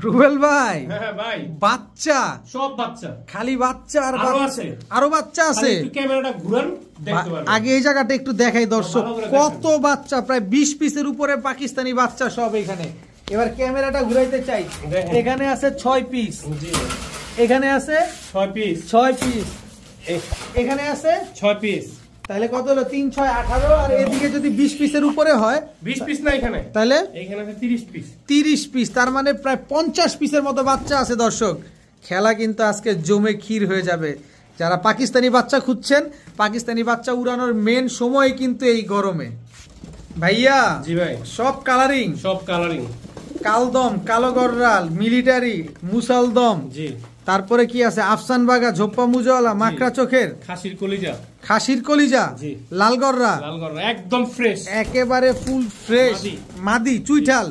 রুবেল ভাই, হ্যাঁ ভাই, বাচ্চা সব বাচ্চা, খালি বাচ্চা আর আরো বাচ্চা, আছে, আরো বাচ্চা আছে। একটু ক্যামেরাটা ঘুরান দেখতে পারবেন। আগে এই জায়গাটা একটু দেখাই দর্শক, কত বাচ্চা, প্রায় 20 পিসের উপরে পাকিস্তানি বাচ্চা সব এখানে। এবার ক্যামেরাটা ঘুরাইতে চাই, এখানে আছে 6 পিস, এখানে আছে 6 পিস, এখানে আছে 6 পিস, তাহলে কত হলো? 3 6 18, আর এদিকে যদি 20 পিসের উপরে হয়, 20 পিস না এখানে, তাহলে এখানে আছে 30 পিস, 30 পিস, তার মানে প্রায় 50 পিসের মতো বাচ্চা আছে দর্শক। খেলা কিন্তু আজকে জমে ক্ষীর হয়ে যাবে। যারা পাকিস্তানি বাচ্চা খুঁজছেন, পাকিস্তানি বাচ্চা উড়ানোর মেন সময় কিন্তু এই গরমে ভাইয়া। জি ভাই, সব কালারিং, সব কালারিং, কালদম, কালো গররাল, মিলিটারি, মুসালদম, জি, তারপরে কি আছে? আফসান বাগা, ঝোপ্পা মুজওয়ালা, মাকড়া চোখের, খাসির কলিজা, খাসির কলিজা, লাল গররা, একদম ফ্রেশ, একেবারে ফুল ফ্রেশ, মাদি, চুইঠাল,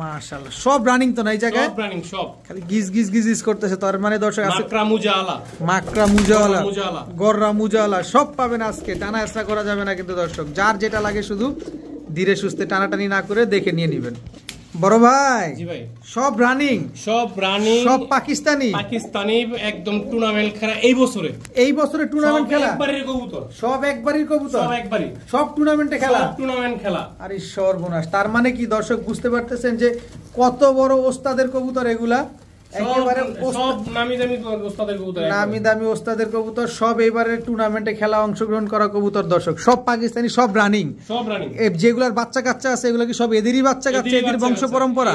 মাশাআল্লাহ সব রানিং তো না এই জায়গায়? সব রানিং, সব খালি গিজ গিজ গিজ করতেছে। তার মানে দর্শক আছে মাকড়া মুজাওয়ালা, গররা মুজাওয়ালা সব পাবেন আজকে। টানা এসরা করা যাবে না কিন্তু দর্শক, যার যেটা লাগে শুধু ধীরে সুস্থে টানাটানি না করে দেখে নিয়ে নেবেন। বড় ভাই, জি ভাই, সব রানিং, সব পাকিস্তানি, একদম টুর্নামেন্ট খেলা এই বছরে টুর্নামেন্ট খেলা, সব একবারই কবুতর, সব টুর্নামেন্টে খেলা। আরে সর্বনাশ, তার মানে কি দর্শক বুঝতে পারতেছেন যে কত বড় ওস্তাদের কবুতর এগুলা? একেবারে সব নামি দামি ওস্তাদের কবুতর, সব এবারে টুর্নামেন্টে খেলা অংশগ্রহণ করা কবুতর দর্শক, সব পাকিস্তানি, সব রানিং। যেগুলার বাচ্চা কাচ্চা আছে এগুলো কি সব এদেরই বাচ্চা কাচ্চা, এদের বংশ পরম্পরা?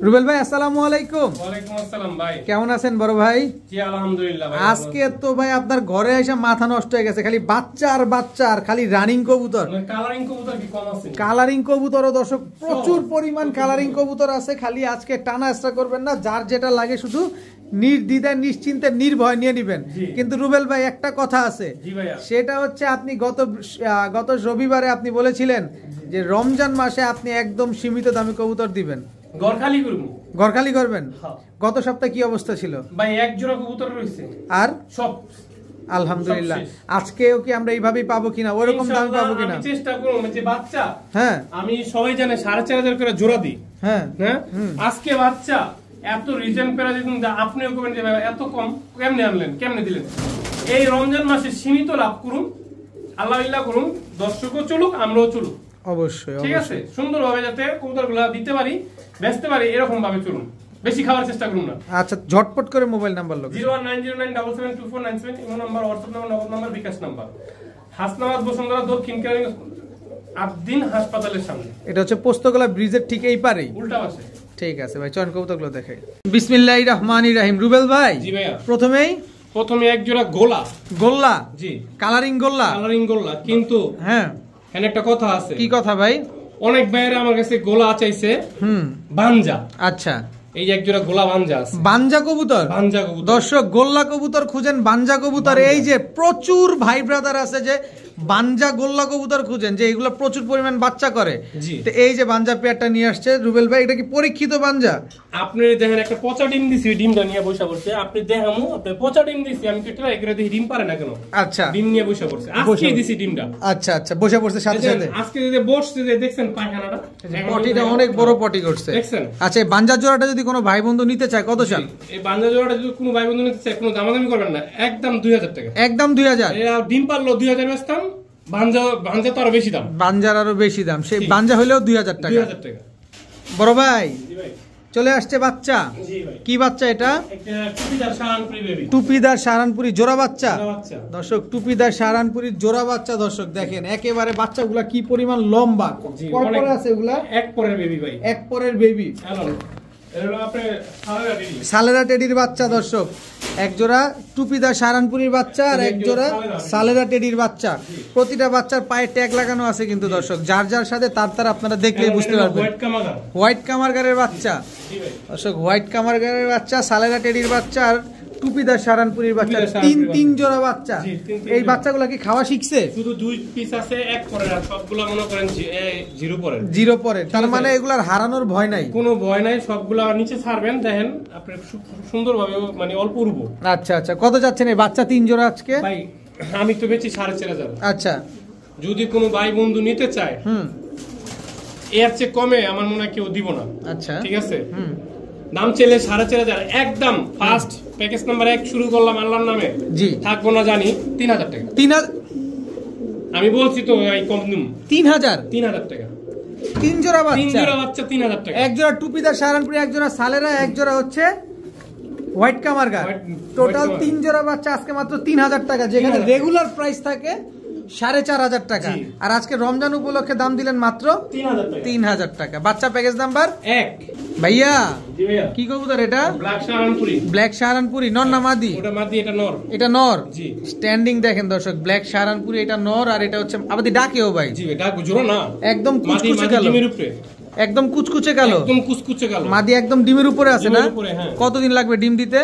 রুবেল ভাই আসসালামু আলাইকুম। ওয়ালাইকুম আসসালাম ভাই, কেমন আছেন বড় ভাই? জি আলহামদুলিল্লাহ ভাই। আজকে তো ভাই আপনার ঘরে এসে মাথা নষ্ট হয়ে গেছে, খালি বাচ্চা আর বাচ্চা আর খালি রানিং কবুতর। কালারিং কবুতর কি কম আছে? কালারিং কবুতরও দর্শক প্রচুর পরিমাণ কালারিং কবুতর আছে। খালি আজকে টানা এক্সট্রা করবেন না, যার যেটা লাগে শুধু নির্দ্বিধায় নিশ্চিন্তে নির্ভয় নিয়ে নিবেন। কিন্তু রুবেল ভাই একটা কথা আছে, সেটা হচ্ছে আপনি গত রবিবারে আপনি বলেছিলেন যে রমজান মাসে আপনি একদম সীমিত দামে কবুতর দিবেন, গড়খালি করবেন। গত সপ্তাহে কি অবস্থা ছিল ভাই? এক জোড়া কবুতর রয়েছে আর সব আলহামদুলিল্লাহ। আজকেও কি আমরা এইভাবেই পাবো কিনা, ওরকম দাম পাবো কিনা চেষ্টা করব। যে বাচ্চা, হ্যাঁ আমি সবাই জানে 4,500 করে জোড়া দিই, হ্যাঁ হ্যাঁ, আজকে বাচ্চা এত রিজন পেরা দিন, আপনিও করবেন যে এত কম কেমনে আনলেন, কেমনে দিলেন? এই রমজান মাসে সীমিত লাভ করুন, আল্লাহ করুন, দর্শকও চলুক, আমরাও চলুক, অবশ্যই ঠিক আছে। সুন্দরভাবে যাতে কবুতরগুলো দিতে পারি, বেচতে পারি, এরকম ভাবে চলুন, বেশি খাওয়ার চেষ্টা করুন না। আচ্ছা, ঝটপট করে মোবাইল নাম্বার লোক 01909772497 ইমো নাম্বার, হোয়াটসঅ্যাপ নাম্বার, নগদ নাম্বার, বিকাশ নাম্বার। হাসনাবাদ বসুন্ধরা দক্ষিণ কেরানি আবদিন হাসপাতালের সামনে। এটা হচ্ছে পোস্তগোলা ব্রিজের ঠিক এই পারেই, উল্টা পাশে। ঠিক আছে ভাই, চয়ন কবুতরগুলো দেখাই। বিসমিল্লাহির রহমানির রহিম। রুবেল ভাই, জি ভাইয়া, প্রথমে এক জোড়া গোল্লা, জি কালারিং গোল্লা, কিন্তু হ্যাঁ এখানে একটা কথা আছে। কি কথা ভাই? অনেক ভাইয়েরা আমার কাছে গোলা চাইছে, বানজা। আচ্ছা, এই এক জোড়া গোলা বানজা আছে, বানজা কবুতর। দর্শক, গোল্লা কবুতর খুঁজেন, বানজা কবুতর। এই যে প্রচুর ভাই ব্রাদার আছে যে বানজা গোল্লা কবুতর খুঁজেন, যে এগুলো প্রচুর পরিমাণ বাচ্চা করে। তো এই যে বানজা পেয়ারটা নিয়ে আসছে রুবেল ভাই, এটা কি পরীক্ষিত বানজা? আপনি দেখেন একটা পচা ডিম দিছি, ডিমটা নিয়ে বসে পড়ছে। আপনি দেখামু, আপনি পচা ডিম দিছি, আমি কেটে ট্রাই করে দেখি ডিম পারে না কেন। আচ্ছা, ডিম নিয়ে বসে পড়ছে, আজকে দিছি ডিমটা। আচ্ছা আচ্ছা, বসে পড়ছে সাথে সাথে। আজকে যদি বসছে, যে দেখছেন পায়খানাটা, পটিটা অনেক বড় পটি করছে, দেখছেন। আচ্ছা, এই বানজা জোড়াটা যদি কোনো ভাই বন্ধু নিতে চায় কত চাল? এই বানজা জোড়াটা যদি কোনো ভাই বন্ধু নিতে চায়, কোনো দামাদামি করবেন না, একদম 2000 টাকা। একদম 2000। ডিম পারলো 2000 বেচতাম, বানজা তো আরো বেশি দাম, বানজার আরো বেশি দাম। সেই বানজা হইলেও 2000 টাকা। বড় ভাই, চলে আসছে বাচ্চা। কি বাচ্চা এটা? টুপিদার সাহারানপুরি জোড়া বাচ্চা। দর্শক, টুপিদার সাহারানপুরি জোড়া বাচ্চা। দর্শক দেখেন একেবারে বাচ্চাগুলা কি পরিমাণ লম্বা, কয়পরে আছে এগুলা? এক পরের বেবি ভাই, এক পরের বেবি। সালেরা টেডির বাচ্চা। দর্শক, এক জোড়া টুপিদার সাহারানপুরির বাচ্চা আর এক জোড়া সালেরা টেডির বাচ্চা। প্রতিটা বাচ্চার পায়ে ট্যাগ লাগানো আছে কিন্তু দর্শক, যার যার সাথে তার আপনারা দেখলেই বুঝতে পারবেন। হোয়াইট কামারগারের বাচ্চা। দর্শক, হোয়াইট কামারগারের বাচ্চা, সালেরা টেডির বাচ্চা আর টুপিদার সাহারানপুরির বাচ্চা, তিন জোড়া বাচ্চা। এই বাচ্চাগুলা কি খাওয়া শিখছে? শুধু 2 পিস আছে, এক পরে, আর সবগুলা মনে করেন জিরো পরে। তার মানে এগুলার হারানোর ভয় নাই, কোনো ভয় নাই। সবগুলা নিচে ছাড়বেন, দেখেন আপনি সুন্দরভাবে, মানে অল্প উড়বো। আচ্ছা আচ্ছা, কত যাচ্ছেন এই বাচ্চা 3 জোড়া আজকে? ভাই আমি তো বেচি 4,500। আচ্ছা, যদি কোনো ভাই বন্ধু নিতে চায়, এর চেয়ে কমে আমার মনে হয় কেউ দিব না। আচ্ছা ঠিক আছে, দাম চাইলে 4,500 একদম ফার্স্ট প্যাকেজ নাম্বার 1 শুরু করলাম আল্লাহর নামে। জি থাকবো না জানি 3,000 টাকা। 3,000 আমি বলছি তো এই কম দিন 3,000 টাকা। 3 জোড়া বাচ্চা, 3 জোড়া বাচ্চা 3,000 টাকা। এক জোড়া টুপিদার সাহারানপুরি, এক জোড়া সালেরা, এক জোড়া হচ্ছে হোয়াইট কামারগার, টোটাল 3 জোড়া বাচ্চা আজকে মাত্র 3,000 টাকা, যেখানে রেগুলার প্রাইস থাকে 4,500 টাকা। আর আজকে রমজান উপলক্ষে দাম দিলেন মাত্র 3,000 টাকা। বাচ্চা প্যাকেজ নাম্বার 1। ভাইয়া কি কবুতর এটা? ব্ল্যাক সাহারানপুরি। ব্ল্যাক সাহারানপুরি নর না মাদি? ওটা মাদি, এটা নর। এটা নর। জি স্ট্যান্ডিং দেখেন দর্শক, ব্ল্যাক সাহারানপুরি এটা নর, আর এটা হচ্ছে আবার ডাকেও ভাই। জি ভাই ডাক জোড়া না, একদম কুচকুচে কালো, ডিমের উপরে একদম কুচকুচে কালো, একদম কুচকুচে কালো। মাদি একদম ডিমের উপরে আছে না? কতদিন লাগবে ডিম দিতে?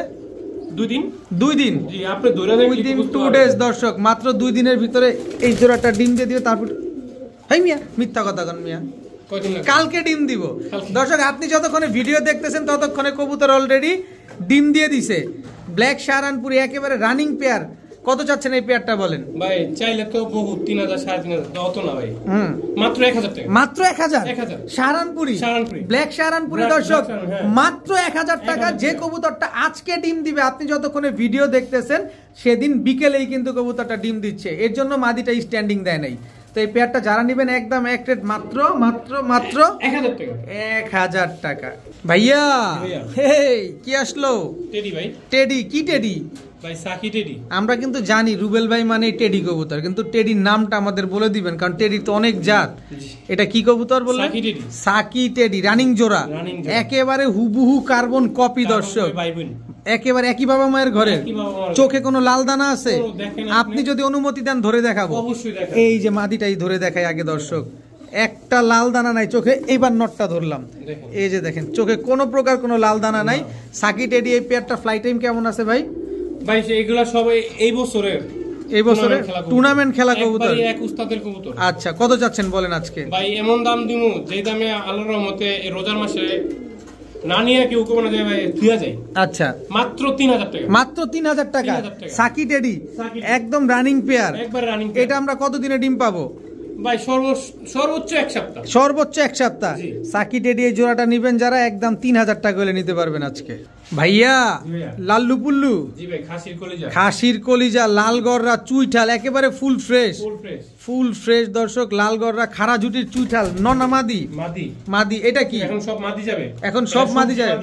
2 দিন। 2 দিন? জি আপনি ধরে দেন 2 দিন 2 ডেজ দর্শক, মাত্র 2 দিনের ভিতরে এই জোড়াটা ডিম দিয়ে দিও। তারপর হাই মিয়া মিথ্যা কথা কন মিয়া, কালকে ডিম দিব। দর্শক আপনি যতক্ষণে ভিডিও দেখতেছেন ততক্ষণে কবুতর অলরেডি ডিম দিয়ে দিছে। ব্ল্যাক সাহারানপুরি একেবারে রানিং পেয়ার। কত চাচ্ছেন এই পেয়ারটা বলেন? ভাই চাইলে তো বহুত 3,000 3,500 দাও তো না ভাই, মাত্র 1,000 টাকা। মাত্র 1,000 সাহারানপুরি, ব্ল্যাক সাহারানপুরি দর্শক মাত্র 1,000 টাকা। যে কবুতরটা আজকে ডিম দিবে, আপনি যতক্ষণে ভিডিও দেখতেছেন সেদিন বিকেলেই কিন্তু কবুতরটা ডিম দিচ্ছে, এর জন্য মাদিটা স্ট্যান্ডিং দেয় নাই। তো এই পেয়ারটা যারা নেবেন একদম এক রেট মাত্র মাত্র মাত্র 1,000 টাকা। 1,000 টাকা। ভাইয়া হেই কি আসলো? টেডি ভাই। টেডি? কি টেডি ভাই? সাকি টেডি। আমরা কিন্তু জানি রুবেল ভাই মানে টেডি কবুতর, কিন্তু টেডির নামটা আমাদের বলে দিবেন, কারণ টেডির তো অনেক জাত। এটা কি কবুতর বললেন? সাকি টেডি। সাকি টেডি রানিং জোড়া, একেবারে হুবহু কার্বন কপি দর্শক, একেবারে একই বাবা মায়ের ঘরে। চোখে কোনো লাল দানা আছে? আপনি যদি অনুমতি দেন ধরে দেখাবো। এই যে মাদিটাই ধরে দেখাই আগে দর্শক, একটা লাল দানা নাই চোখে। এইবার নটটা ধরলাম, এই যে দেখেন চোখে কোনো প্রকার কোনো লাল দানা নাই। সাকি টেডি এই পেয়ারটা ফ্লাই টাইম কেমন আছে ভাই? ভাই এগুলা সব এই বছরের, এই বছরে টুর্নামেন্ট খেলা কবুতর, এক উস্তাদের কবুতর। আচ্ছা কত যাচ্ছেন বলেন আজকে? ভাই এমন দাম দিমু যে দামে আল্লাহর রহমতে এই রোজার মাসে না নিয়ে কেউ কেউ না যায় ভাই দিয়া যায়। আচ্ছা মাত্র 3,000 টাকা। মাত্র 3,000 টাকা। সাকি টেডি একদম রানিং পেয়ার, একবার রানিং। এটা আমরা কতদিনে ডিম পাবো ভাই? সর্বোচ্চ 1 সপ্তাহ। সর্বোচ্চ 1 সপ্তাহ। সাকি টেডি এই জোড়াটা নিবেন যারা, একদম 3,000 টাকা হলে নিতে পারবেন আজকে। ভাইয়া লাল্লু পুল্লু? জি ভাই খাসির কলিজা। খাসির কলিজা, লাল গররা, চুইঠাল, একেবারে ফুল ফ্রেশ, ফুল ফ্রেশ দর্শক। লাল গররা, খাড়া জুটির চুইঠাল, ননা মাদি? মাদি। মাদি। এটা কি এখন সব মাদি যাবে? এখন সব মাদি যাবে।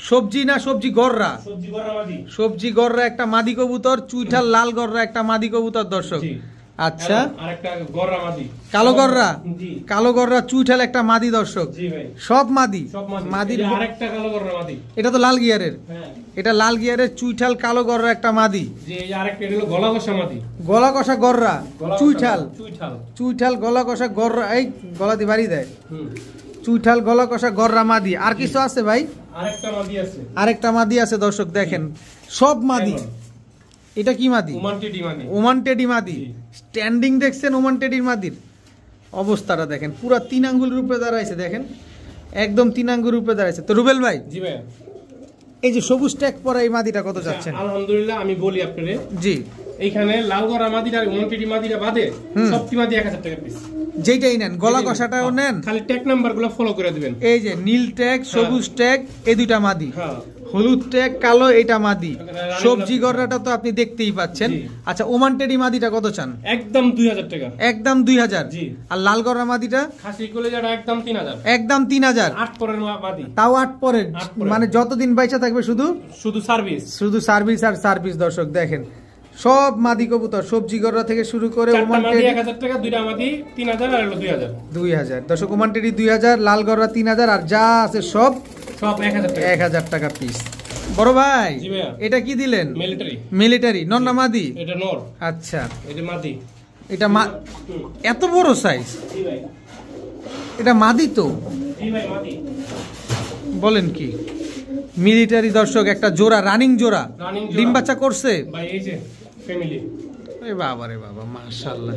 সবজি না সবজি গররা? সবজি গররা মাদি। সবজি গররা একটা মাদি কবুতর, চুইঠাল লাল গররা একটা মাদি কবুতর দর্শক। আচ্ছা আরেকটা গররা মাদি, কালো গররা। কালো গররা চুইঠাল একটা মাদি দর্শক। জি ভাই সব মাদি। মাদির আরেকটা কালো গররা মাদি। এটা তো লাল গিয়ারের। হ্যাঁ এটা লাল গিয়ারের চুইঠাল কালো গররা একটা মাদি। জি এই আরেকটা হলো গলা কষা মাদি। গলা কষা গররা চুইঠাল, চুইঠাল চুইঠাল গলা কষা গররা। এই গলা দিয়ে বাড়ি দেয়। চুইঠাল গলা কষা গররা মাদি। আর কিছু আছে ভাই? আরেকটা মাদি আছে। আরেকটা মাদি আছে দর্শক দেখেন, সব মাদি। এটা কি মাদি? ওমান টেডি মাদি। ওমান টেডি মাদি। স্ট্যান্ডিং দেখছেন ওমান টেডির মাদির অবস্থাটা দেখেন, পুরো 3 আঙ্গুলের উপরে দাঁড়াইছে দেখেন, একদম 3 আঙ্গুলের উপরে দাঁড়াইছে। তো রুবেল ভাই, জি ভাই এই যে সবুজ ট্যাগ পরা এই মাদিটা কত যাচ্ছেন? আলহামদুলিল্লাহ আমি বলি আপনারে, জি এইখানে লাল গরা মাদিটা ওমান টেডি মাদিটা বাদে সবটি মাদি 1,000 টাকা পিস। যেটাই নেন, গলা কষাটাও নেন, খালি ট্যাগ নাম্বারগুলো ফলো করে দিবেন। এই যে নীল ট্যাগ, সবুজ ট্যাগ, এই দুইটা মাদি। হ্যাঁ হলুদ ট্যাগ, কালো, এটা মাদি। সবজি গররাটা তো আপনি দেখতেই পাচ্ছেন। আচ্ছা ওমান টেডি মাদিটা কত চান? একদম 2,000 টাকা। একদম 2,000। জি। আর লাল গররা মাদিটা? খাসি কলিজাটা একদম 3,000। একদম 3,000। 8 পরের মাদি। তাও 8 পরের, মানে যতদিন বাইচা থাকবে শুধু সার্ভিস, শুধু সার্ভিস আর সার্ভিস। দর্শক দেখেন সব মাদি কবুতর, সবজি গররা থেকে শুরু করে ওমান টেডি 1,000 টাকা, দুইটা মাদি 3,000 আর হলো 2,000। 2,000 দর্শক, ওমান টেডি 2,000, লাল গররা 3,000, আর যা আছে সব 1,000 টাকা। 1,000 টাকা পিস। বড় ভাই এটা কি দিলেন? মিলিটারি। মিলিটারি নর না মাদি? এটা নর। আচ্ছা এটা মাদি। এটা এত বড় সাইজ? জি ভাই এটা মাদি তো? জি ভাই মাদি। বলেন কি? মিলিটারি দর্শক, একটা জোড়া, রানিং জোড়া। ডিম বাচ্চা করছে ভাই? এই যে ফ্যামিলি। আরে বাবা রে বাবা, মাশাআল্লাহ।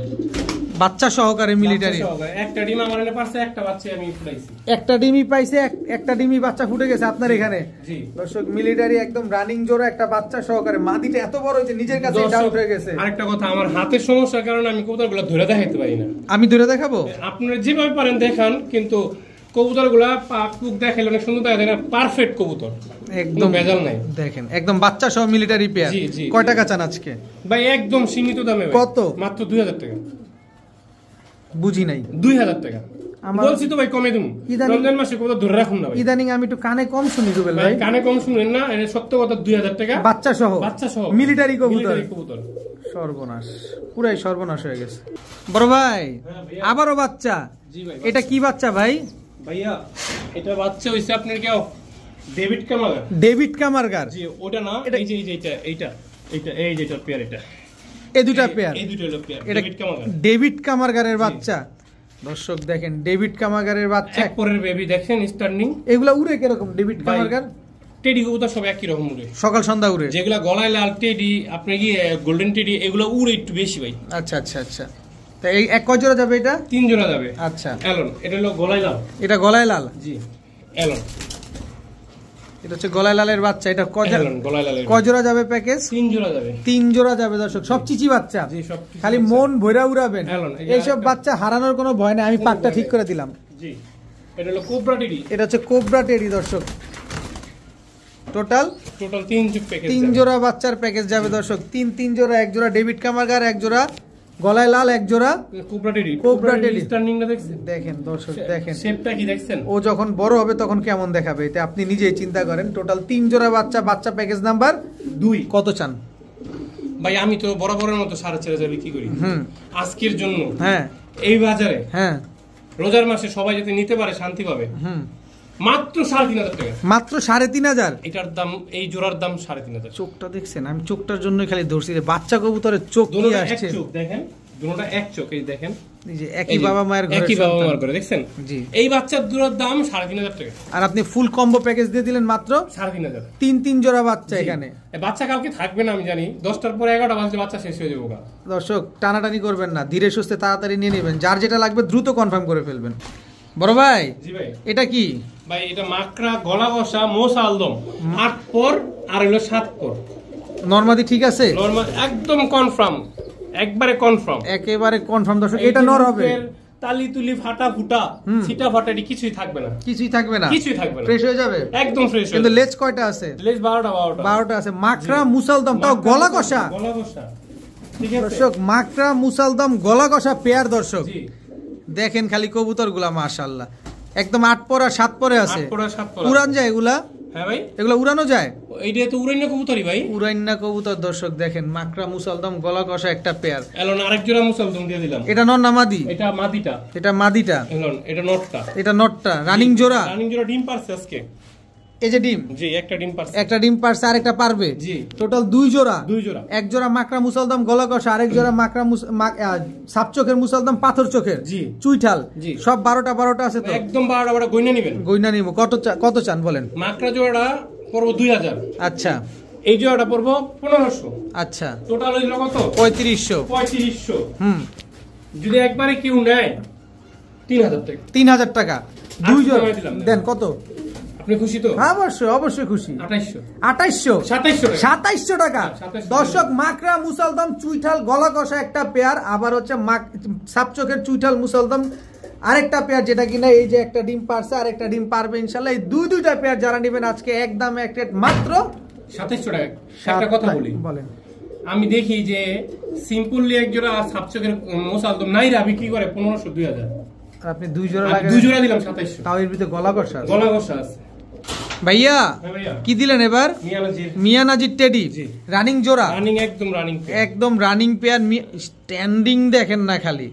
বাচ্চা সহকারে মিলিটারি। একটা ডিম আমার এনে পারছে, একটা বাচ্চা আমি ফুটাইছি। একটা ডিমই পাইছে, একটা ডিমই বাচ্চা ফুটে গেছে আপনার এখানে। জি দর্শক, মিলিটারি একদম রানিং জোড়া, একটা বাচ্চা সহকারে। মাদিটা এত বড় হইছে নিজের কাছে ডাউট হয়ে গেছে। আরেকটা কথা, আমার হাতের সমস্যার কারণে আমি কবুতরগুলো ধরে দেখাইতে পারি না। আমি ধরে দেখাবো? আপনারা যেভাবে পারেন দেখান, কিন্তু কবুতরগুলা পাক পুক দেখাইলে অনেক সুন্দর দেখা যায়, পারফেক্ট কবুতর, একদম ভেজাল নাই। দেখেন একদম বাচ্চা সহ মিলিটারি পেয়ার। কয় টাকা চান আজকে ভাই? একদম সীমিত দামে। কত? মাত্র 2000 টাকা। বুঝি নাই। 2000 টাকা বলছি তো ভাই, কমে দিমু। রমজান মাসে কবুতর ধরে রাখুন না ভাই। ইদানিং আমি একটু কানে কম শুনি রুবেল ভাই। কানে কম শুনেন না, এটা সত্য কথা। 2000 টাকা বাচ্চা সহ মিলিটারি কবুতর। সর্বনাশ, পুরাই সর্বনাশ হয়ে গেছে বড় ভাই। আবারও বাচ্চা। এটা কি বাচ্চা ভাই? ভাইয়া এটা বাচ্চা হইছে আপনার কেউ ডেভিড কামারগার। ডেভিড কামারগার? জি ওটা না, এই যে এইটা এই যে এটা পেয়ার, এটা এই দুটো পেয়ার, এই দুটো হলো পেয়ার ডেভিড কামারগার। ডেভিড কামারগারের বাচ্চা। দর্শক দেখেন ডেভিড কামারগারের বাচ্চা। এক পরের বেবি দেখেন স্টার্নিং। এগুলা উড়ে কি রকম ডেভিড কামারগার? টেডি কবুতর সব একই রকম উড়ে, সকাল সন্ধ্যা উড়ে। যেগুলা গলায় লাল টেডি, আপনি কি গোল্ডেন টেডি, এগুলো উড়ে একটু বেশি ভাই। আচ্ছা আচ্ছা আচ্ছা। তা এই এক কয় জোড়া যাবে এটা? 3 জোড়া যাবে। আচ্ছা। এলন, এটা হলো গলায় লাল। এটা গলায় লাল? জি এলন। এটা হচ্ছে গলায় লালের বাচ্চা। এটা গলায় লালের কয় জোড়া যাবে প্যাকেজ? 3 জোড়া যাবে। 3 জোড়া যাবে দর্শক, সব চিচি বাচ্চা। জি সব খালি মন ভইরা উড়াবেন। এইসব বাচ্চা হারানোর কোনো ভয় নাই, আমি পাকটা ঠিক করে দিলাম। জি এটা হলো কোবরা টেডি। এটা হচ্ছে কোবরা টেডি দর্শক। টোটাল 3 জোড়া বাচ্চার প্যাকেজ যাবে দর্শক। 3 জোড়া, এক জোড়া ডেভিড কামারগার, এক জোড়া গলায় লাল, এক জোড়া কোবরা টেডি। কোবরা টেডি স্টার্নিংটা দেখছেন? দেখেন দর্শক দেখেন শেপটা কি দেখছেন? ও যখন বড় হবে তখন কেমন দেখাবে, এটা আপনি নিজেই চিন্তা করেন। টোটাল 3 জোড়া বাচ্চা। বাচ্চা প্যাকেজ নাম্বার 2। কত চান ভাই? আমি তো বরাবরের মতো 4.5 বিক্রি করি আজকের জন্য। হ্যাঁ এই বাজারে হ্যাঁ রোজার মাসে সবাই যাতে নিতে পারে, শান্তি পাবে, মাত্র 3,500 টাকা। মাত্র 3,500? এটার দাম, এই জোড়ার দাম 3,500। চোখটা দেখছেন? আমি চোখটার জন্যই খালি ধরছি রে, বাচ্চা কবুতরের চোখ কি আসছে। দেখেন দুটোটা এক চোখ, এই দেখেন একই বাবা মায়ের ঘরে, একই বাবা মায়ের ঘরে, দেখছেন? জি। এই বাচ্চার দুটোর দাম 3,500 টাকা। আর আপনি ফুল কম্বো প্যাকেজ দিয়ে দিলেন মাত্র 3,500। 3 জোড়া বাচ্চা এখানে। বাচ্চা কালকে থাকবে না আমি জানি, 10টার পরে 11টা বাজলে বাচ্চা শেষ হয়ে যাবে। দর্শক টানাটানি করবেন না, ধীরে সুস্থে তাড়াতাড়ি নিয়ে নেবেন। যার যেটা লাগবে দ্রুত কনফার্ম করে ফেলবেন। বড় ভাই। জি ভাই। এটা কি ভাই? এটা মাকড়া গলা কষা মোসা আলদম 8 পর আর হলো 7 পর। নরমাদি ঠিক আছে? নরমাল একদম কনফার্ম, একবারে কনফার্ম, একেবারে কনফার্ম দর্শক। এটা নর হবে? তালি তুলি ফাটা ফুটা ছিটা ফাটা কিছুই থাকবে না, কিছুই থাকবে না, কিছুই থাকবে না, ফ্রেশ হয়ে যাবে একদম ফ্রেশ। কিন্তু লেজ কয়টা আছে? লেজ 12টা আছে। মাকড়া মুসালদম, তাও গলা কষা। ঠিক আছে দর্শক, মাকড়া মুসালদম গলা কষা পেয়ার দর্শক। দেখেন খালি কবুতর গুলা মাশাআল্লাহ, একদম 8 পর আর 7 পরে আছে। উড়ান যায় এগুলা? হ্যাঁ ভাই, এগুলা উড়ানো যায়। এইটা তো উড়াইনা কবুতরই ভাই, উড়াইনা কবুতর দর্শক। দেখেন মাকড়া মুসালদম গলা কষা একটা পেয়ার। এলন আরেক জোড়া মুসালদম দিয়ে দিলাম। এটা নর না মাদি? এটা মাদিটা। এটা মাদিটা। এলন এটা নটটা। এটা নটটা। রানিং জোড়া? রানিং জোড়া ডিম পারছে আজকে। এই যে ডিম? জি একটা ডিম পারছে। একটা ডিম পারছে আর একটা পারবে। জি টোটাল 2 জোড়া। 2 জোড়া। এক জোড়া মাকড়া মুসালদম গলা কষা, আরেক জোড়া মাকড়া সাপ চোখের মুসালদম পাথর চোখের। জি চুইঠাল। জি সব 12টা আছে তো? একদম 12টা গইনা নেবেন। গইনা নিব। কত চান বলেন? মাকড়া জোড়াটা পড়বো 2000। আচ্ছা। এই জোড়াটা পড়বো 1500। আচ্ছা। টোটাল হইলো কত? 3500। যদি একবারে কেউ নেয় 3000 টাকা। 3000 টাকা 2 জোড়া দেন। কত? আপনি খুশি তো? অবশ্যই অবশ্যই খুশি। 2700 টাকা দর্শক। মাকড়া মুসালদম চুইঠাল গলা কষা একটা পেয়ার, আবার হচ্ছে সাপ চোখের চুইঠাল মুসালদম আরেকটা পেয়ার, যেটা কিনা এই যে একটা ডিম পারছে আর একটা ডিম পারবে ইনশাআল্লাহ। এই দুইটা পেয়ার যারা নেবেন আজকে একদম এক রেট মাত্র 2700 টাকা। একটা কথা বলি, বলেন। আমি দেখি যে সিম্পলি এক জোড়া সাপ চোখের মুসালদম নাইরা বিক্রি করে 1500 2000। আপনি 2 জোড়া লাগান। 2 জোড়া দিলাম 2700। তাও এর ভিতরে গলা কষা আছে। ভাইয়া কি দিলেন এবার? মিয়ানাজির টেডি রানিং জোড়া। একদম রানিং পেয়ার। স্ট্যান্ডিং দেখেন না খালি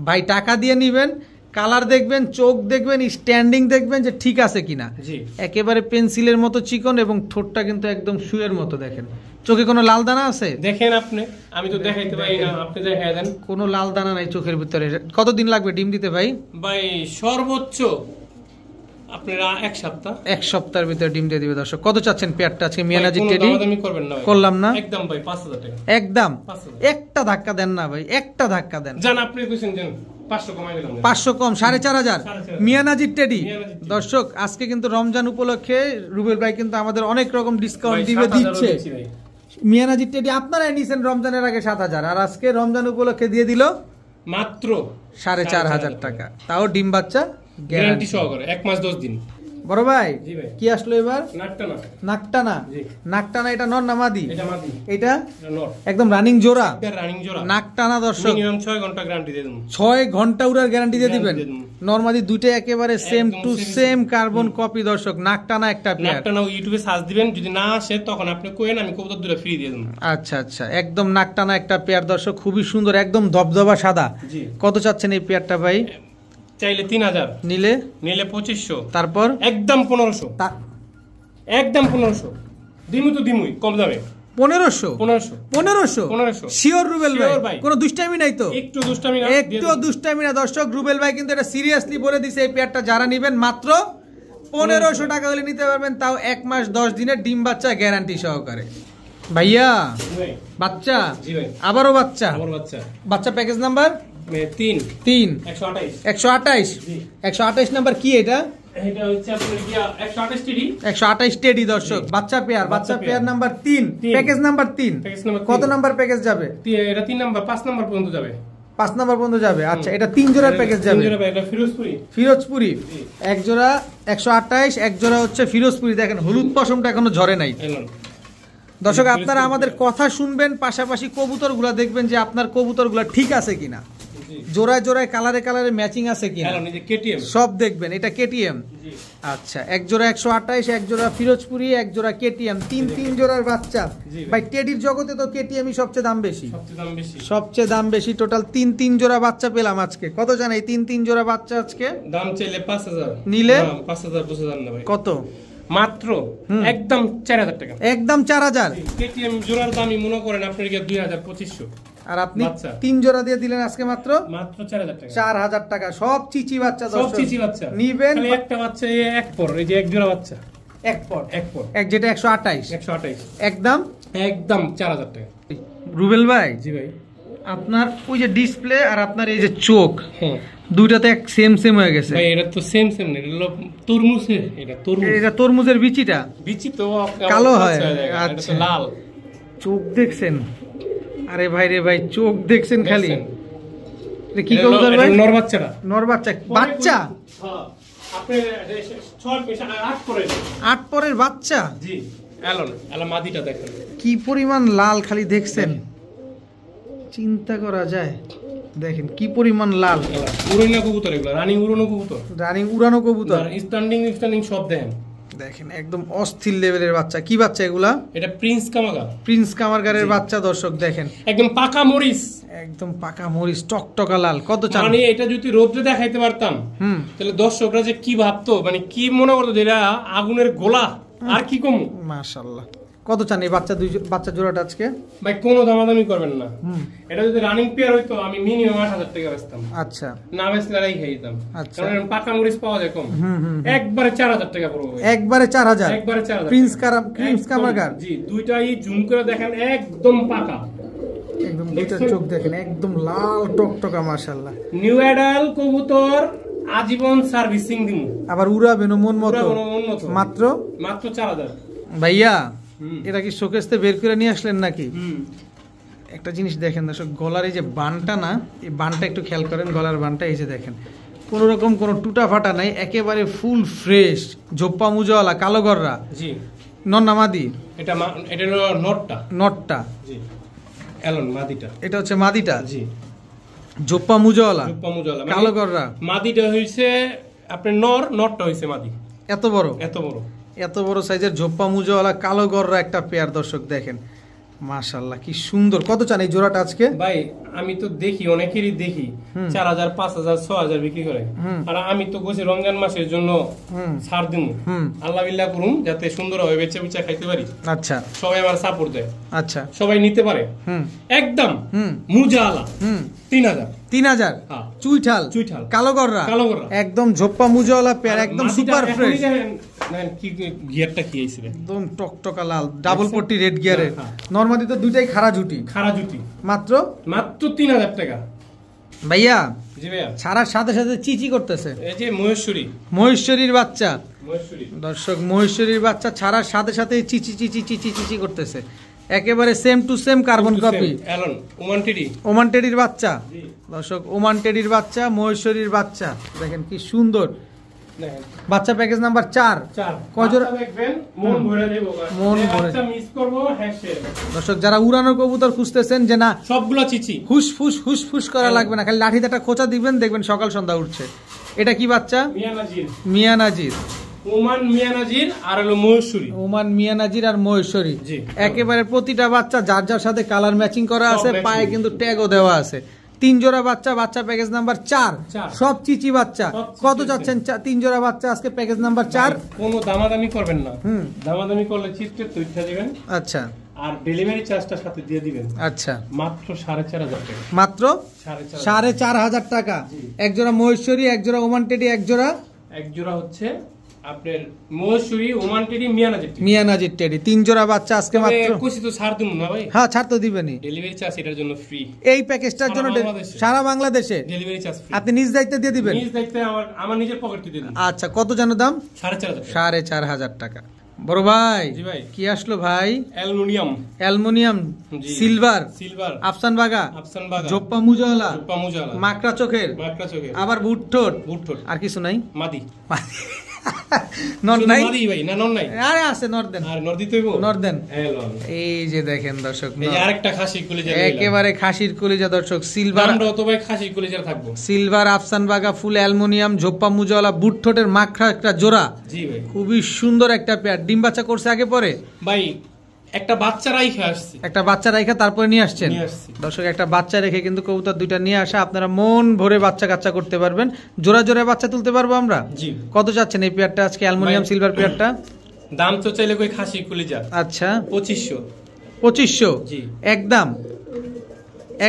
ভাই, টাকা দিয়ে নিবেন, কালার দেখবেন, চোখ দেখবেন, স্ট্যান্ডিং দেখবেন যে ঠিক আছে কিনা। একেবারে পেন্সিলের মতো চিকন এবং ঠোঁটটা কিন্তু একদম সুয়ের মতো। দেখেন চোখে কোনো লাল দানা আছে? দেখেন আপনি, আমি তো দেখাইতে পারি না, আপনি দেখাই দেন। কোনো লাল দানা নাই চোখের ভিতরে। কতদিন লাগবে ডিম দিতে ভাই? ভাই সর্বোচ্চ আপনারা 1 সপ্তাহ। 1 সপ্তাহের ভিতরে ডিম দিয়ে দিবে দর্শক। কত চাচ্ছেন পেয়ারটা আজকে মিয়ানাজি টেডি? করলাম না একদম ভাই, 5000 টাকা একদম। একটা ধাক্কা দেন না ভাই, একটা ধাক্কা দেন। জান আপনি কইছেন জান 500 কমাই দিলাম। 500 কম 4500 মিয়ানাজি টেডি দর্শক। আজকে কিন্তু রমজান উপলক্ষে রুবেল ভাই কিন্তু আমাদের অনেক রকম ডিসকাউন্ট দিচ্ছে। মিয়ানাজি টেডি আপনারাই নিছেন রমজানের আগে 7000, আর আজকে রমজান উপলক্ষে দিয়ে দিল মাত্র 4500 টাকা। তাও ডিম বাচ্চা গ্যারান্টি সহকারে 1 মাস 10 দিন। বড় ভাই কি আসলো এবার? নাকটানা। নাকটানা এটা নর না মাদি? এটা একদম রানিং জোড়া। নাকটানা দর্শক মিনিমাম 6 ঘন্টা গ্যারান্টি দিয়ে দেব। 6 ঘন্টা উড়ার গ্যারান্টি দিয়ে দিবেন। নরমাদি দুইটা একেবারে same to same carbon copy দর্শক। নাকটানা একটা পেয়ার। নাকটানা ইউটিউবে সার্চ দিবেন, যদি না আসে তখন আপনি কইেন, আমি কবুতর দুটো ফ্রি দিয়ে দেব। আচ্ছা আচ্ছা, একদম নাকটানা একটা পেয়ার দর্শক, খুবই সুন্দর, একদম ধবধবা সাদা। কত চাচ্ছেন এই পেয়ারটা ভাই? চাইলে 3000, নিলে 2500, তারপর একদম 1500। একদম 1500 দিমু তো দিমুই, কম দামে 1500 শিওর রুবেল ভাই? কোনো দুষ্টামি নাই তো? একটু দুষ্টামি না দর্শক, রুবেল ভাই কিন্তু এটা সিরিয়াসলি বলে দিছে। এই পেয়ারটা যারা নেবেন মাত্র 1500 টাকা হলে নিতে পারবেন, তাও 1 মাস 10 দিনের ডিম বাচ্চা গ্যারান্টি সহকারে। ভাইয়া বাচ্চা, আবারও বাচ্চা। বাচ্চা প্যাকেজ নাম্বার 3 128 নাম্বার কি এটা? এটা হচ্ছে আপনার 128 টেডি দর্শক, বাচ্চা পেয়ার নাম্বার 3, প্যাকেজ নাম্বার 3। কত নাম্বার প্যাকেজ যাবে? এটা 3 নাম্বার, 5 নাম্বার পর্যন্ত যাবে। 5 নাম্বার পর্যন্ত যাবে। আচ্ছা, এটা 3 জোড়ার প্যাকেজ যাবে। ফিরোজপুরি এক জোড়া 128, এক জোড়া হচ্ছে ফিরোজপুরি। দেখেন হলুদ পশমটা এখনো ঝরে নাই দর্শক। আপনারা আমাদের কথা শুনবেন, পাশাপাশি কবুতরগুলা দেখবেন যে আপনার কবুতরগুলা ঠিক আছে কিনা, জোড়ায় জোড়ায় কালারে কালারে ম্যাচিং আছে কিনা সব দেখবেন। এটা কেটিএম। আচ্ছা, এক জোড়া 128, এক জোড়া ফিরোজপুরি, এক জোড়া কেটিএম, 3 জোড়ার বাচ্চা। ভাই টেডির জগতে তো কেটিএমই সবচেয়ে দাম বেশি। টোটাল 3 জোড়া বাচ্চা পেলাম আজকে। কত জানেন এই 3 জোড়া বাচ্চা আজকে? দাম চাইলে 5000, নিলে 5000 5000 না ভাই। কত? মাত্র একদম 4000 টাকা। একদম 4000। কেটিএম জোড়ার দামই মনে করেন আপনার 2500, আর আপনি 3 জোড়া দিয়ে দিলেন আজকে মাত্র 4000 টাকা। 4000 টাকা সব চিচি বাচ্চা দর্শক, সব চিচি বাচ্চা নিবেন। খালি একটা বাচ্চা এক পর, এই যে এক জোড়া বাচ্চা এক পর এক, যেটা 128 একদম 4000 টাকা। রুবেল ভাই, জি ভাই, আপনার ওই যে ডিসপ্লে আর আপনার এই যে চোখ, দুইটাতে এক সেম হয়ে গেছে ভাই। এটা তো সেম না, এটা হলো তরমুজ। এটা তরমুজের বিচি তো কালো হয়। আচ্ছা, লাল চোখ দেখছেন? আরে ভাই রে ভাই, চোখ দেখছেন খালি। এটা কি কবুতর ভাই? নর বাচ্চা। বাচ্চা হ্যাঁ, আপনি 8 পরের বাচ্চা। জি, এলন মাদিটা দেখেন কি পরিমাণ লাল, খালি দেখছেন, চিন্তা করা যায়। দেখেন কি পরিমাণ লাল। উড়ানো কবুতর, এগুলো রানিং উড়ানো কবুতর, স্ট্যান্ডিং সব দেখেন একদম অস্থির লেভেলের বাচ্চা। কি বাচ্চা এগুলা? এটা প্রিন্স কামারগারের বাচ্চা দর্শক। দেখেন একদম পাকা মরিচ, টকটকা লাল। কত চান? মানে এটা যদি রোদ্রে দেখাইতে পারতাম তাহলে দর্শকরা যে কি ভাবতো, মানে কি মনে করতো যে এটা আগুনের গোলা, আর কি কম। মাশাআল্লাহ। কত চান এই বাচ্চা জোড়াটা আজকে? ভাই কোনো দামাদামি করবেন না। এটা যদি রানিং পেয়ার হইতো আমি মিনিমাম 8000 টাকা বেচতাম। আচ্ছা, না বেচলে রাই খাইতাম। কারণ পাকা মরিচ পাওয়া যায় কম। একবারে 4000 টাকা পড়বে। একবারে 4000। প্রিন্স কামারগার। জি, দুইটাই জুম করে দেখেন, একদম পাকা, একদম দুইটা চোখ দেখেন, একদম লাল টকটকা। মাশাআল্লাহ। নিউ অ্যাডাল কবুতর, আজীবন সার্ভিসিং দিমু, আবার উড়াবেন মন মতো। মাত্র 4000। ভাইয়া, এটা কি শোকেসতে বের করে নিয়ে আসলেন নাকি? একটা জিনিস দেখেন দর্শক, গলার এই যে বানটা না, এই বানটা একটু খেয়াল করেন। গলার বানটা এই যে দেখেন, কোন রকম কোনো টুটা ফাটা নাই, একেবারে ফুল ফ্রেশ, ঝোপ্পা মুজাওয়ালা, কালো গররা। জি, নন্না মাদি। এটা হলো নটটা। জি, এলন মাদিটা। এটা হচ্ছে মাদিটা। জি, ঝোপ্পা মুজাওয়ালা, কালো গররা। মাদিটা হইছে আপনার নটটা হইছে মাদি। এত বড় সাইজের ঝোপ্পা মুজাওয়ালা কালো গররা একটা পেয়ার দর্শক। দেখেন মাশাআল্লাহ কি সুন্দর। কত চান এই জোড়াটা আজকে? ভাই আমি তো দেখি অনেকেরই দেখি 4000 5000 6000 বিক্রি করে, আর আমি তো কইছি রমজান মাসের জন্য ছাড় দিমু, আল্লাহ বিল্লাহ করুম যাতে সুন্দর হবে, বেচা বেচা খাইতে পারি। আচ্ছা, সবাই আমার সাপোর্ট দেয়। আচ্ছা, সবাই নিতে পারে। একদম মুজাওয়ালা 3000। চুইঠাল কালো গররা, একদম ঝোপ্পা মুজাওয়ালা পেয়ার, একদম সুপার ফ্রেশ। কি গিয়ারটা কি আইছে একদম টকটকা লাল, ডাবল পট্টি রেড গিয়ারের। নরমালি তো দুইটাই খাড়া জুটি। মাত্র 3000 টাকা। ভাইয়া, জি ভাইয়া, ছাড়ার সাথে সাথে চিচি করতেছে। এই যে মহেশ্বরীর বাচ্চা দর্শক, মহেশ্বরীর বাচ্চা ছাড়ার সাথে সাথে চিচি করতেছে, একেবারে same to same carbon copy. ওমান টেডির বাচ্চা দর্শক, ওমান টেডির বাচ্চা, মহেশ্বরীর বাচ্চা। দেখেন কি সুন্দর। বাচ্চা প্যাকেজ নাম্বার 4 কয় জোড়া দেখবেন মন ভরে দেব মন ভরে বাচ্চা মিস করব হ্যাশের দর্শক যারা উড়ানোর কবুতর খুঁজতেছেন যে না সবগুলো চিচি হুস করা লাগবে না, খালি লাঠিতে একটা খোঁচা দিবেন দেখবেন সকাল সন্ধ্যা উঠছে। এটা কি বাচ্চা? মিয়া নাজির ওমান মিয়া নাজির আর হলো মহেশ্বরী, ওমান মিয়া নাজির আর মহেশ্বরী। একেবারে প্রতিটা বাচ্চা যার যার সাথে কালার ম্যাচিং করা আছে, পায়ে কিন্তু ট্যাগও দেওয়া আছে। 3 জোড়া বাচ্চা, বাচ্চা প্যাকেজ নাম্বার 4 সব চিচি বাচ্চা। কত যাচ্ছেন 3 জোড়া বাচ্চা আজকে প্যাকেজ নাম্বার 4? কোনো দামাদামি করবেন না, দামাদামি করলে চিপটে তুইটা দিবেন। আচ্ছা, আর ডেলিভারি চার্জটা সাথে দিয়ে দিবেন। আচ্ছা, মাত্র 4,500 টাকা, মাত্র 4,500 টাকা। এক জোড়া মহেশ্বরী, এক জোড়া ওমান টেডি, এক জোড়া হচ্ছে আপনার মহেশ্বরী, ওমান টেডি, মিয়া নাজির টেডি। 3 জোড়া বাচ্চা আজকে মাত্র। খুশি তো ছাড় দিমু না ভাই? হ্যাঁ, ছাড় তো দিবেনই। ডেলিভারি চার্জ এটার জন্য ফ্রি। এই প্যাকেজটার জন্য সারা বাংলাদেশে ডেলিভারি চার্জ ফ্রি। আপনি নিজ দায়িত্বে দিয়ে দিবেন? নিজ দায়িত্বে, আমার নিজের পকেট থেকে দিয়ে দিবেন। আচ্ছা, কত জানো দাম? 4,500 টাকা। বড় ভাই, জি ভাই, কি আসলো ভাই? অ্যালুমিনিয়াম, সিলভার, আফসান বাগা, জোপ্পা মুজাওয়ালা, মাকড়া চোখের, আবার বুট ঠোঁট, আর কিছু নাই? মাদি এই যে দেখেন দর্শক, একেবারে খাসির কলিজা দর্শক। সিলভার আফসান বাগা, ফুল অ্যালুমিনিয়াম, ঝোপ্পা মুজাওয়ালা, বুট ঠোঁটের মাখরা একটা জোড়া, খুবই সুন্দর একটা পেয়ার। ডিম বাচ্চা করছে আগে পরে ভাই? একটা বাচ্চা রাইখা তারপরে নিয়ে আসছেন দর্শক। একটা বাচ্চা রেখে কিন্তু কবুতর দুইটা নিয়ে আসা, আপনারা মন ভরে বাচ্চা কাচ্চা করতে পারবেন, জোড়া জোড়া বাচ্চা তুলতে পারবো আমরা। কত যাচ্ছেন এই পেয়ারটা আজকে, অ্যালুমিনিয়াম সিলভার পেয়ারটা? দাম তো চাইলে কই খাসি কলিজা। আচ্ছা, 2500 একদম।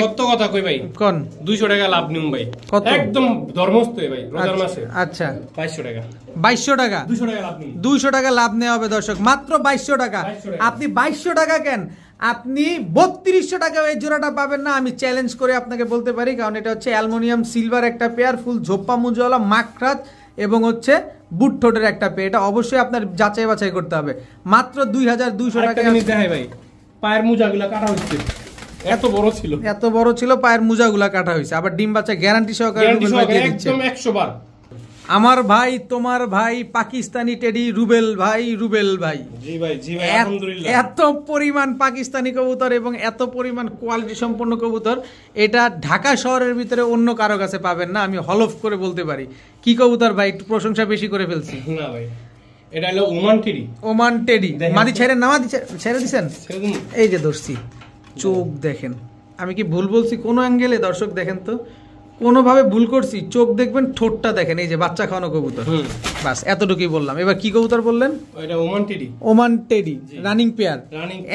কত কথা কই ভাই? কোন 200 টাকা লাভ নিম ভাই, একদম ধর্মস্থ ভাই, রোজার মাসে। আচ্ছা, 2200 টাকা, 200 টাকা লাভ নিন। 200 টাকা লাভ নেওয়া হবে দর্শক, মাত্র 2200 টাকা। আপনি 2200 টাকা কেন, আপনি 3200 টাকা এই জোড়াটা পাবেন না, আমি চ্যালেঞ্জ করে আপনাকে বলতে পারি। কারণ এটা হচ্ছে অ্যালুমিনিয়াম সিলভার একটা পেয়ার, ফুল ঝোপ্পা মুজাওয়ালা, মাখরাত এবং হচ্ছে বুট ঠোঁটের একটা পেয়ার। এটা অবশ্যই আপনার যাচাই বাছাই করতে হবে। মাত্র 2200 টাকা নিতে হয় ভাই। পায়ের মোজাগুলো কাটা হচ্ছে, এত বড় ছিল পায়ের মোজাগুলা কাটা হয়েছে। আবার ডিম বাচ্চা গ্যারান্টি সহকারে একদম 100 বার। আমার ভাই, তোমার ভাই, পাকিস্তানি টেডি রুবেল ভাই। জি ভাই, আলহামদুলিল্লাহ। এত পরিমাণ পাকিস্তানি কবুতর এবং এত পরিমাণ কোয়ালিটি সম্পন্ন কবুতর, এটা ঢাকা শহরের ভিতরে অন্য কারো কাছে পাবেন না, আমি হলফ করে বলতে পারি। কি কবুতর ভাই, একটু প্রশংসা বেশি করে ফেলছি না ভাই? এটা হলো ওমান টেডি। মাদি ছেড়ে ছেড়ে দিছেন? এই যে ধরছি, চোখ দেখেন। আমি কি ভুল বলছি কোনো অ্যাঙ্গেলে? দর্শক দেখেন তো, কোনোভাবে ভুল করছি? চোখ দেখবেন, ঠোঁটটা দেখেন। এই যে বাচ্চা খাওয়ানো কবুতর, বাস এতটুকুই বললাম। এবার কি কবুতর বললেন? ওমান টেডি রানিং পেয়ার,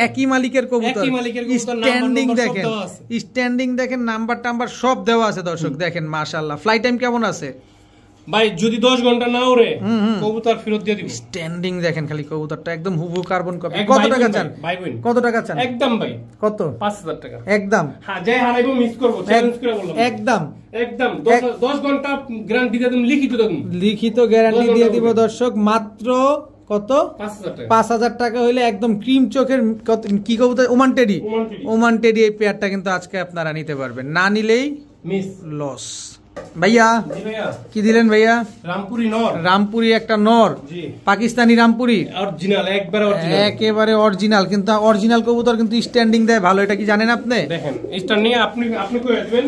একই মালিকের কবুতর। স্ট্যান্ডিং দেখেন, নাম্বার টাম্বার সব দেওয়া আছে দর্শক দেখেন। মাশাআল্লাহ। ফ্লাই টাইম কেমন আছে ভাই? যদি 10 ঘন্টা না ওরে কবুতর ফেরত দিয়ে দিব। স্ট্যান্ডিং দেখেন খালি, কবুতরটা একদম হুবহু কার্বন কপি। কত টাকা চান? কত টাকা চান? একদম ভাই, কত? 5000 টাকা একদম। হ্যাঁ, যাই হারাইবো মিস করব, চ্যালেঞ্জ করে বললাম। একদম 10 ঘন্টা গ্যারান্টি দিয়ে দিম, লিখিত গ্যারান্টি দিয়ে দিব দর্শক। মাত্র কত? 5000 টাকা হইলে একদম ক্রিম চোখের কি কবুতর? ওমান টেডি এই পেয়ারটা কিন্তু আজকে আপনারা নিতে পারবেন, না নিলেই মিস, লস। ভাইয়া কি দিলেন ভাইয়া? রামপুরি একটা নর, পাকিস্তানি রামপুরি, একেবারে অরিজিনাল। কিন্তু অরিজিনাল কবুতর কিন্তু স্ট্যান্ডিং দেয় ভালো, এটা কি জানেন আপনি? দেখেন স্ট্যান্ডিং আপনি কই আসবেন,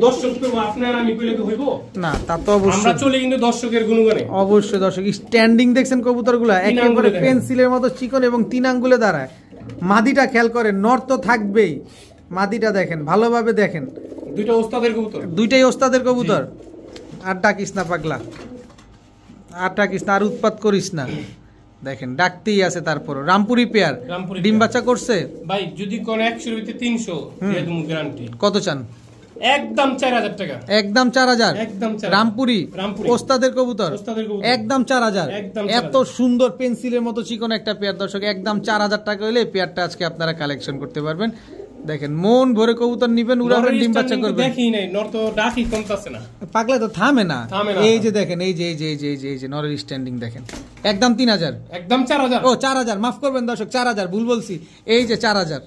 দর্শক তো আপনার আমি কইলে কি হইব না? তা তো অবশ্যই আমরা চলে কিন্তু দর্শকের গুণগানে। অবশ্যই দর্শক, স্ট্যান্ডিং দেখছেন কবুতরগুলো একেবারে পেন্সিলের মতো চিকন এবং 3 আঙ্গুলে দাঁড়ায়। মাদিটা খেয়াল করেন, নর তো থাকবেই, মাদিটা দেখেন ভালোভাবে দেখেন। দুইটাই ওস্তাদের কবুতর। আর ডাকিস না পাগলা, আর ডাকিস না, আর উৎপাত করিস না। দেখেন ডাকতেই আছে। তারপর রামপুরি পেয়ার, ডিম বাচ্চা করছে ভাই। যদি কোন 100 এর ভিতরে 300 দিয়ে দেব গ্যারান্টি। কত চান? একদম 4000 টাকা। একদম 4000। রামপুরি ওস্তাদের কবুতর, একদম 4000। এত সুন্দর পেন্সিলের মতো চিকন একটা পেয়ার দর্শক, একদম 4000 টাকা হলে পেয়ারটা আজকে আপনারা কালেকশন করতে পারবেন। দেখেন মন ভরে কবুতর নিবেন, উড়াবেন, ডিম বাচ্চা করবেন। দেখি নাই, নর তো ডাকি কমতাছে না, পাগলা তো থামে না। এই যে দেখেন, এই যে নরের স্ট্যান্ডিং দেখেন, একদম 3000, একদম 4000। ও 4000, মাফ করবেন দর্শক, 4000 ভুল বলছি। এই যে 4000।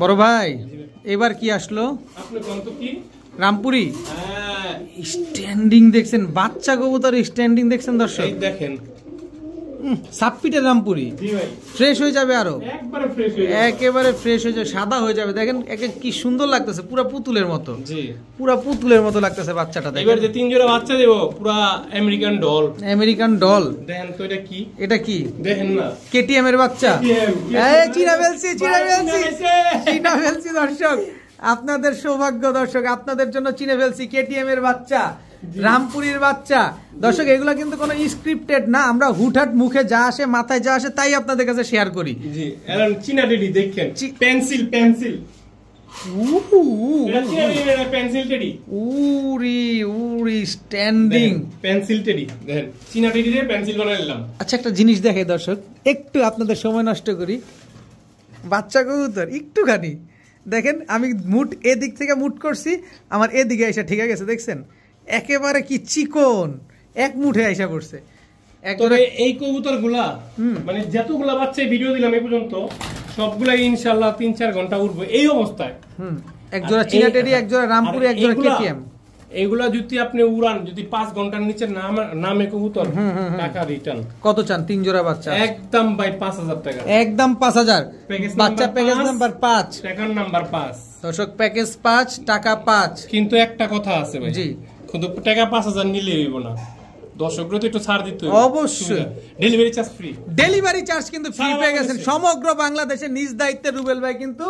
বড় ভাই, এবার কি আসলো? আপনি কোন তো কি রামপুরি স্ট্যান্ডিং দেখছেন, বাচ্চা কবুতর স্ট্যান্ডিং দেখছেন দর্শক, দেখেন সাপপিটের রামপুরি ফ্রেশ হয়ে যাবে, আরো একেবারে ফ্রেশ হয়ে যাবে, সাদা হয়ে যাবে। দেখেন কি সুন্দর লাগতেছে, পুরা পুতুলের মতো, পুরা পুতুলের মতো লাগতেছে বাচ্চাটা। এবার যে 3 জোড়া বাচ্চা দেব, পুরা আমেরিকান ডল, আমেরিকান ডল। দেখেন তো এটা কি, এটা কি দেখেন না, কেটিএম এর বাচ্চা। এই চিনা ফেলছি, চিনা ফেলছি, চিনা ফেলছি দর্শক, আপনাদের সৌভাগ্য দর্শক, আপনাদের জন্য চিনে ফেলছি কেটিএম এর বাচ্চা, রামপুরির বাচ্চা। দর্শক এগুলা কিন্তু কোনো স্ক্রিপ্টেড না, আমরা হুটহাট মুখে যা আসে, মাথায় যা আসে তাই আপনাদের কাছে শেয়ার করি। জি, এখন চিনা টেডি দেখেন, পেন্সিল পেন্সিল, এটা চিনা পেন্সিল টেডি, উরি উরি স্ট্যান্ডিং পেন্সিল টেডি, দেখেন চিনা টেডি দিয়ে পেন্সিল বানাইলাম। আচ্ছা একটা জিনিস দেখে দর্শক, একটু আপনাদের সময় নষ্ট করি, বাচ্চা কবুতর একটুখানি দেখেন, আমি মুট এদিক থেকে মুট করছি, আমার এদিকে এসে ঠিক গেছে, দেখছেন একেবারে কি চিকন, এক মুঠে আইসা পড়ছে। তবে এই কবুতর গুলা মানে যতগুলা বাচ্চা ভিডিও দিলাম এই পর্যন্ত সবগুলাই ইনশাআল্লাহ 3-4 ঘন্টা উঠবে এই অবস্থায়। এক জোড়া চিনা টেডি, এক জোড়া রামপুরি, এক জোড়া কেটিএম। এগুলা যদি আপনি উড়ান, যদি 5 ঘন্টার নিচে নামে কবুতর, টাকা রিটার্ন। কত চান 3 জোড়া বাচ্চা? একদম ভাই 5000 টাকা, একদম 5000। বাচ্চা প্যাকেজ নাম্বার 5, টাকা নাম্বার 5 দর্শক, প্যাকেজ 5 টাকা 5। কিন্তু একটা কথা আছে ভাই, জি, কিন্তু টাকা 5000 নিলে হইব না, দর্শকরা তো একটু ছাড় দিতে হবে অবশ্যই। Delivery charge free, delivery charge কিন্তু ফ্রি পেয়ে গেছেন সমগ্র বাংলাদেশে, নিজ দায়িত্বে রুবেল ভাই কিন্তু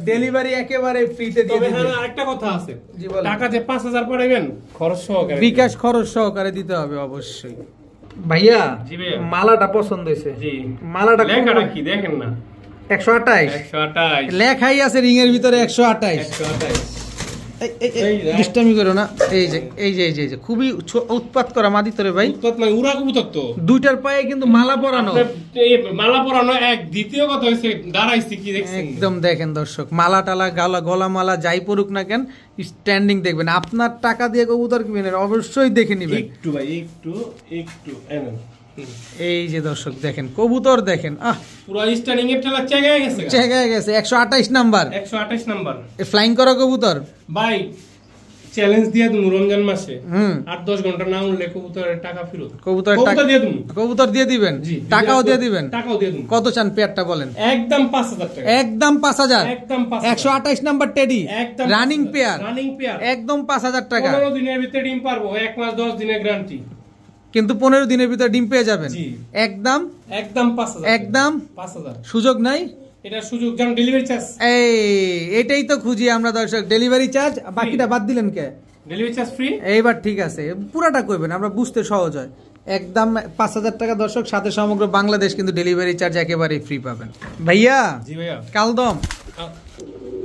ডেলিভারি একেবারে ফ্রিতে দিয়ে দিবেন। তবে আরেকটা কথা আছে, টাকা যে 5000 পাঠাবেন খরচ সহকারে, বিকাশ খরচ সহকারে দিতে হবে অবশ্যই। ভাইয়া মালাটা পছন্দ হয়েছে, জি মালাটা লেখাটা কি দেখেন না, 128 128 লেখাই আছে রিং এর ভিতরে 128। দুষ্টামি করো না, এই যে এই যে এই যে খুবই উৎপাত করা মাদি তোরে ভাই, উৎপাত মানে উড়া কবুতর তো, দুইটার পায়ে কিন্তু মালা পরানো, এই মালা পরানো এক। দ্বিতীয় কথা হইছে দাঁড়াইছে কি দেখছেন, একদম দেখেন দর্শক, মালা টালা গলা মালা যাই পড়ুক না কেন, স্ট্যান্ডিং দেখবেন। আপনার টাকা দিয়ে কবুতর কিনেন অবশ্যই দেখে নিবেন। একটু ভাই একটু একটু এমন, এই যে দর্শক দেখেন কবুতর দেখেন, পুরো স্ট্যান্ডিং এর ঠেলা চেগায় গেছে, চেগায় গেছে। 128 নাম্বার, 128 নাম্বার ফ্লাইং করা কবুতর ভাই। চ্যালেঞ্জ দিয়ে দিন রমজান মাসে 8-10 ঘন্টা না উঠলে কবুতরের টাকা ফেরত, কবুতর দিয়ে দিন, কবুতর দিয়ে দিবেন, টাকাও দিয়ে দিবেন, টাকাও দিয়ে দিন। কত চান পেয়ারটা বলেন? একদম 5000 টাকা, একদম 5000, একদম 128 নাম্বার টেডি, একদম রানিং পেয়ার, রানিং পেয়ার, একদম 5000 টাকা। 15 দিনের ভিতরে ডিম পারবো, 1 মাস 10 দিনের গ্যারান্টি, কিন্তু 15 দিনের ভিতরে ডিম পেয়ে যাবেন। একদম একদম 5000, একদম 5000, সুযোগ নাই, এটা সুযোগ জান। ডেলিভারি চার্জ এটাই তো খুঁজি আমরা দর্শক, ডেলিভারি চার্জ। বাকিটা বাদ দিলেন কে? Delivery charge free. এইবার ঠিক আছে, পুরাটা কইবেন, আমরা বুঝতে সহজ হয়। একদম 5000 টাকা দর্শক, সাথে সমগ্র বাংলাদেশ কিন্তু ডেলিভারি চার্জ একেবারে ফ্রি পাবেন। ভাইয়া, জি ভাইয়া, কালদম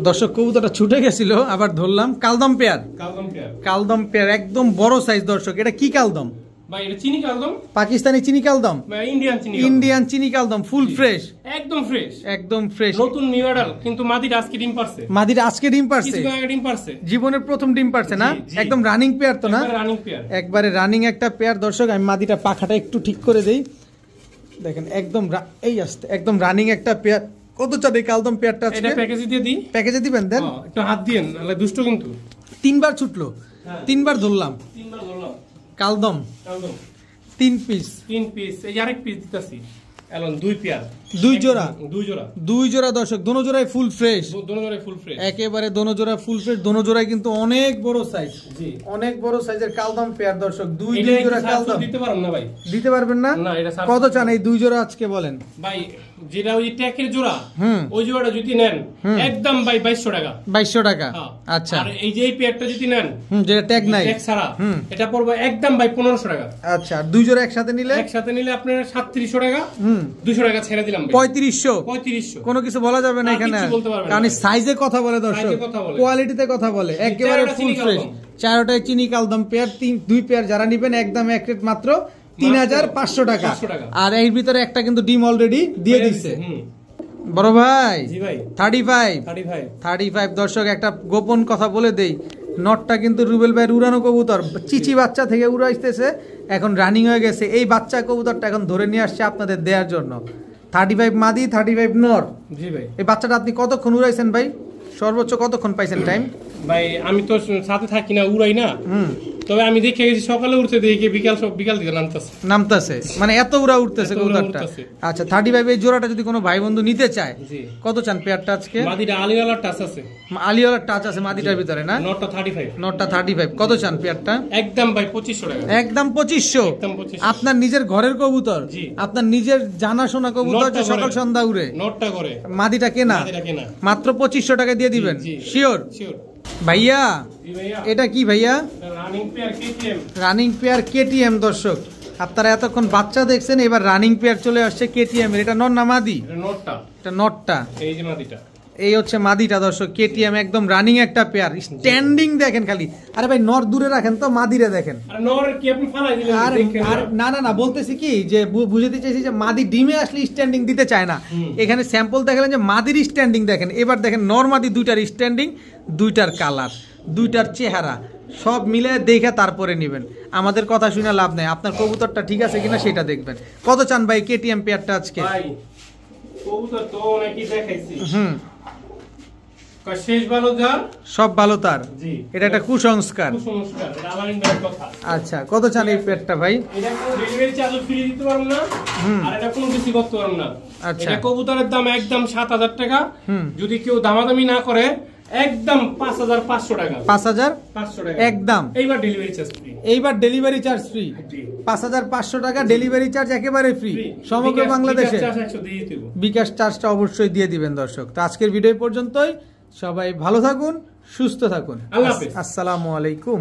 দর্শক কবুতরটা ছুটে গেছিল, আবার ধরলাম। কালদম পেয়ার, কালদম পেয়ার একদম বড় সাইজ দর্শক। এটা কি কালদম ভাই? এটা চিনি কালদম, পাকিস্তানি চিনি কালদম, ইন্ডিয়ান চিনি কালদম, ফুল ফ্রেশ, একদম ফ্রেশ, একদম ফ্রেশ, নতুন নিউ অ্যাডাল। কিন্তু মাদিটা আজকে ডিম পারছে, মাদিটা আজকে ডিম পারছে, কিছুক্ষণ আগে ডিম পারছে, জীবনের প্রথম ডিম পারছে না? একদম রানিং পেয়ার তো না? রানিং পেয়ার, একবারে রানিং একটা পেয়ার দর্শক। আমি মাদিটা পাখাটা একটু ঠিক করে দেই, দেখেন একদম এই আসতে একদম রানিং একটা পেয়ার। কত চাই কালদম পেয়ারটা? এটা প্যাকেজে দিয়ে দিই, প্যাকেজে দিবেন, দেন একটু হাত দিয়েন, নালে দুষ্ট কিন্তু। 3 বার ছুটলো, 3 বার ধরলাম, কালদম 3 পিস, এই আরেক পিস দিতাছি। এলন 2 পেয়ার, 2 জোড়া দর্শক, দোনো জোড়াই ফুল ফ্রেশ, একেবারে দোনো জোড়া ফুল ফ্রেশ। দোনো জোড়াই কিন্তু অনেক বড় সাইজ, জি অনেক বড় সাইজের কালদম পেয়ার দর্শক। 2 জোড়া কালদম দিতে পারবেন না ভাই? দিতে পারবেন না? না, এটা কত চান এই 2 জোড়া আজকে বলেন ভাই? যেটা ওই ট্যাকের জোড়া, ওই জোড়াটা যদি নেন একদম ভাই 2200 টাকা, 2200 টাকা। আচ্ছা, আর এই যে এই পেয়ারটা যদি নেন, যেটা ট্যাগ নাই, ট্যাগ ছাড়া, এটা পড়বে একদম ভাই 1500 টাকা। আচ্ছা, 2 জোড়া একসাথে নিলে আপনার 3700 টাকা, 200 টাকা ছেড়ে দিলাম। 3500 কোনো কিছু বলা যাবে না এখানে, কারণ সাইজে কথা বলে দর্শক, কোয়ালিটিতে কথা বলে, একেবারে ফুল ফ্রেশ। 4টায় চিনি কালদম পেয়ার, 2 পেয়ার যারা নিবেন একদম এক রেট মাত্র 3500 টাকা। আর এর ভিতরে একটা কিন্তু ডিম অলরেডি দিয়ে দিচ্ছে বড় ভাই। জি ভাই, 35 দর্শক। একটা গোপন কথা বলে দেই, নটটা কিন্তু রুবেল ভাই উড়ানো কবুতর, চিচি বাচ্চা থেকে উড়াইতেছে, এখন রানিং হয়ে গেছে। এই বাচ্চা কবুতরটা এখন ধরে নিয়ে আসছে আপনাদের দেওয়ার জন্য। 35 মাদি, 35 নর। জি ভাই, এই বাচ্চাটা আপনি কতক্ষণ উড়াইছেন ভাই? সর্বোচ্চ কতক্ষণ পাইছেন টাইম? ভাই আমি তো সাথে থাকি না, উড়াই না, তবে আমি দেখে গেছি সকালে উঠতে দেখি বিকাল দিকে নামতেছে মানে এত উড়া উঠতেছে কবুতরটা। আচ্ছা 35 এই জোড়াটা যদি কোনো ভাই বন্ধু নিতে চায় কত চান পেয়ারটা আজকে? মাদিটা আলিওয়ালা টাচ আছে, আলিওয়ালা টাচ আছে মাদিটার ভিতরে না? নটটা 35 কত চান পেয়ারটা? একদম ভাই 2500 টাকা, একদম 2500। আপনার নিজের ঘরের কবুতর, আপনার নিজের জানাশোনা কবুতর, যে সকাল সন্ধ্যা উড়ে, নটটা করে মাদিটা কেনা মাত্র 2500 টাকা দিয়ে দিবেন? শিওর ভাইয়া? এটা কি ভাইয়া? Running pair KTM. দর্শক আপনারা এতক্ষণ বাচ্চা দেখছেন, এবার রানিং পেয়ার চলে আসছে কেটিএম এর। এটা নর না মাদি? এটা নটটা, এই যে মাদিটা, এই হচ্ছে মাদিটা। দর্শক কেটিএম একদম রানিং একটা পেয়ার, স্ট্যান্ডিং দেখেন খালি। আরে ভাই নর দূরে রাখেন তো, মাদিরে দেখেন। না বলতেছি কি যে বুঝাতে চাইছি যে মাদি ডিমে আসলে স্ট্যান্ডিং দিতে চায় না। এখানে স্যাম্পল দেখালেন যে মাদির স্ট্যান্ডিং দেখেন। এবার দেখেন নর মাদি দুইটার স্ট্যান্ডিং, দুইটার কালার, দুইটার চেহারা সব মিলে দেখে তারপরে নেবেন। আমাদের কথা শুনে লাভ নাই, আপনার কবুতরটা ঠিক আছে কিনা সেটা দেখবেন। কত চান ভাই কেটিএম পেয়ারটা আজকে? সব ভালো তার, এটা একটা কুসংস্কার। আচ্ছা কত চান এই পেয়ারটা ভাই? আচ্ছা কবুতরের দাম একদম 7000 টাকা, যদি কেউ দামাদামি না করে একদম 5500 টাকা। 5500 টাকা একদম। এইবার ডেলিভারি চার্জ ফ্রি। 5500 টাকা ডেলিভারি চার্জ একেবারে ফ্রি সমগ্র বাংলাদেশে। বিকাশ চার্জটা অবশ্যই দিয়ে দিবেন। দর্শক তো আজকের ভিডিও পর্যন্তই, সবাই ভালো থাকুন, সুস্থ থাকুন, আল্লাহ হাফেজ, আসসালামু আলাইকুম।